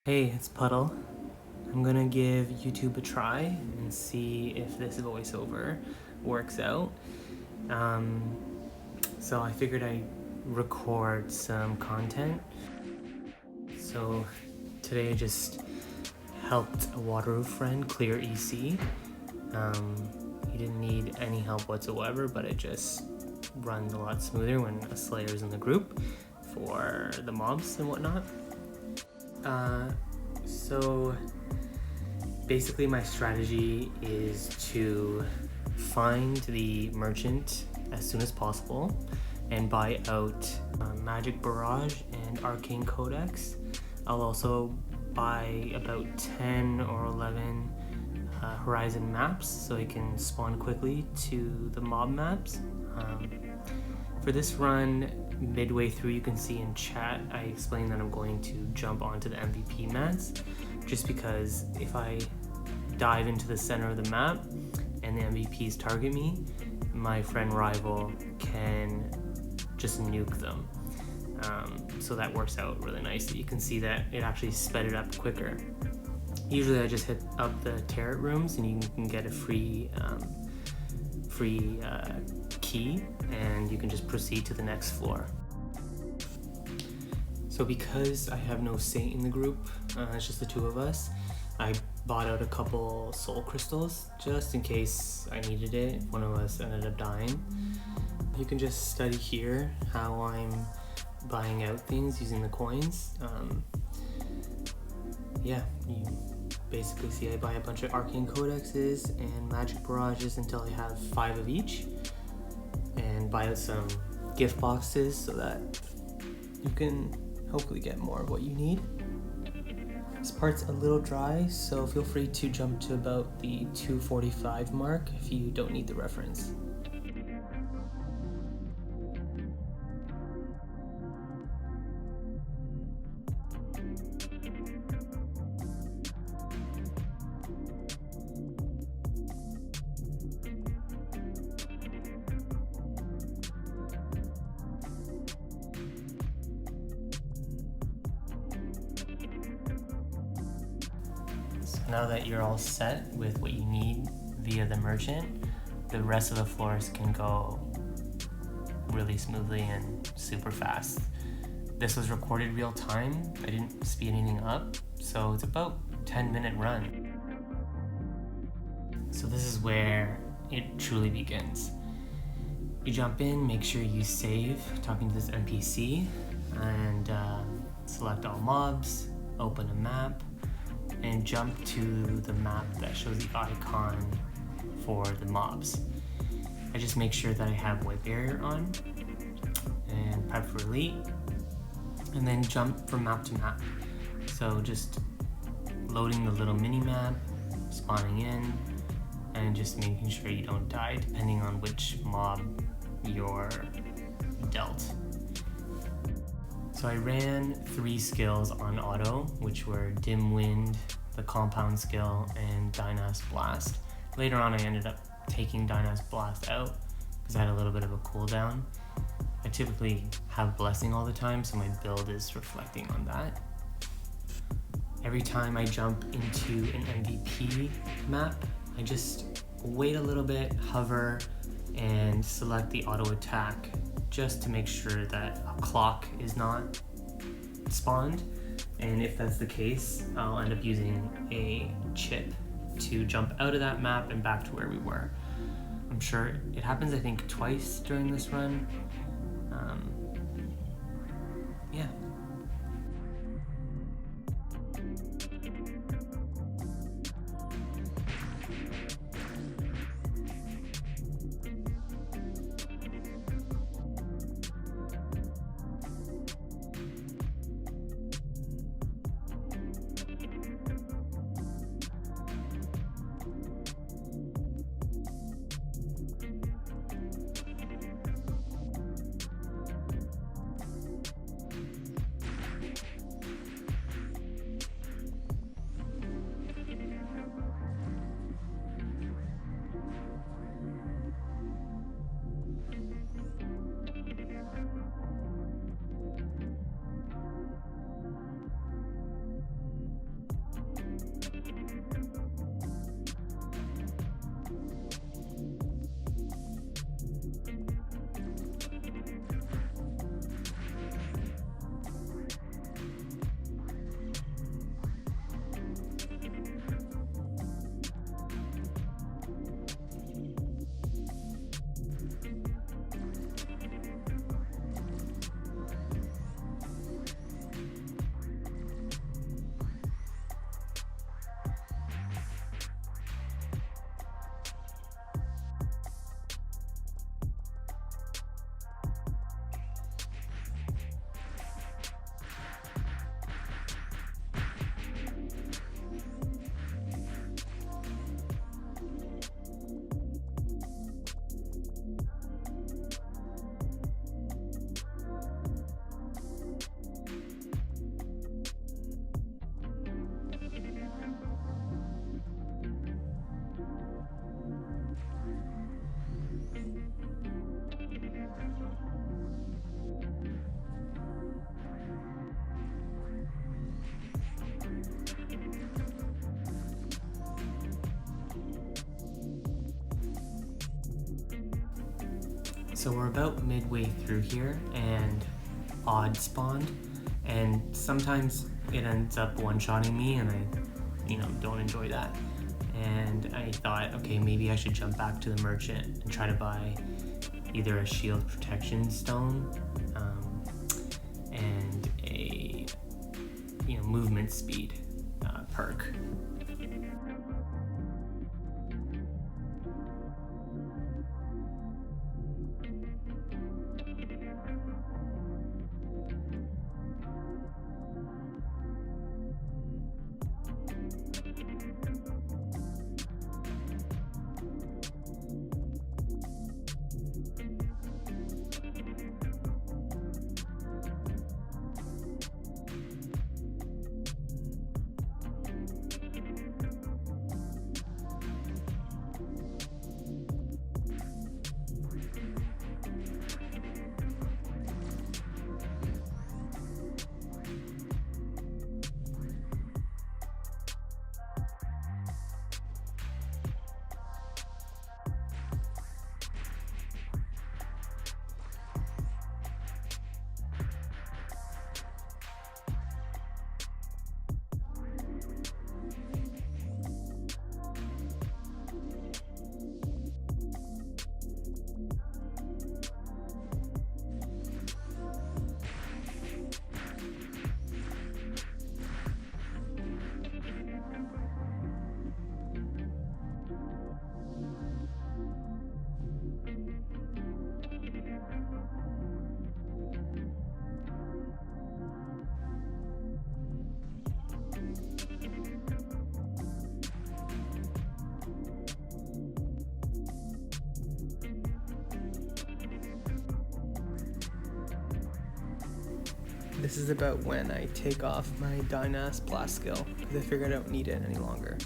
Hey, it's Puddle. I'm gonna give YouTube a try and see if this voiceover works out. Um, so I figured I'd record some content. So today I just helped a Wataru friend clear EC. He didn't need any help whatsoever, but it just runs a lot smoother when a Slayer's in the group for the mobs and whatnot. So basically my strategy is to find the merchant as soon as possible and buy out Magic Barrage and Arcane Codex. I'll also buy about 10 or 11 Horizon maps so I can spawn quickly to the mob maps. For this run, midway through, you can see in chat I explained that I'm going to jump onto the MVP mats, just because if I dive into the center of the map and the MVPs target me, my friend rival can just nuke them. So that works out really nicely. You can see that it actually sped it up quicker. Usually I just hit up the turret rooms and you can get a free key and you can just proceed to the next floor. So because I have no saint in the group, it's just the two of us, I bought out a couple soul crystals just in case I needed it if one of us ended up dying. You can just study here how I'm buying out things using the coins. You basically see I buy a bunch of arcane codexes and magic barrages until I have 5 of each, and buy out some gift boxes so that you can hopefully get more of what you need. This part's a little dry, so feel free to jump to about the 2:45 mark if you don't need the reference. So now that you're all set with what you need via the merchant, the rest of the floors can go really smoothly and super fast. This was recorded real time. I didn't speed anything up, so it's about 10-minute run. So this is where it truly begins. You jump in, make sure you save talking to this NPC, and select all mobs, open a map, and jump to the map that shows the icon for the mobs. I just make sure that I have white barrier on and prep for elite, and then jump from map to map. So just loading the little mini map, spawning in, and just making sure you don't die depending on which mob you're dealt. So I ran 3 skills on auto, which were Dim Wind, the Compound skill, and Dynas Blast. Later on I ended up taking Dynas Blast out because I had a little bit of a cooldown. I typically have Blessing all the time, so my build is reflecting on that. Every time I jump into an MVP map, I just wait a little bit, hover, and select the auto attack just to make sure that a clock is not spawned, and if that's the case, I'll end up using a chip to jump out of that map and back to where we were. I'm sure it happens, I think, twice during this run. Yeah. So we're about midway through here, and odd spawned, and sometimes it ends up one-shotting me, and I, don't enjoy that. And I thought, okay, maybe I should jump back to the merchant and try to buy either a shield protection stone and a movement speed perk. This is about when I take off my Dynas blast skill, because I figured I don't need it any longer.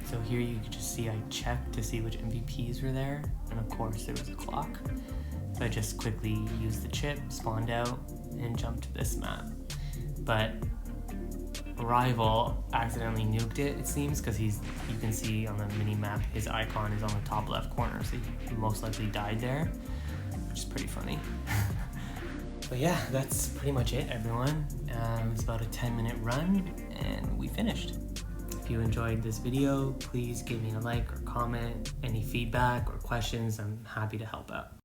So here you can just see I checked to see which MVPs were there, and of course there was a clock. So I just quickly used the chip, spawned out, and jumped to this map. But Rival accidentally nuked it seems, because you can see on the mini map his icon is on the top left corner, so he most likely died there, which is pretty funny. But yeah, that's pretty much it, everyone. It's about a 10-minute run and we finished. If you enjoyed this video, please give me a like or comment. Any feedback or questions, I'm happy to help out.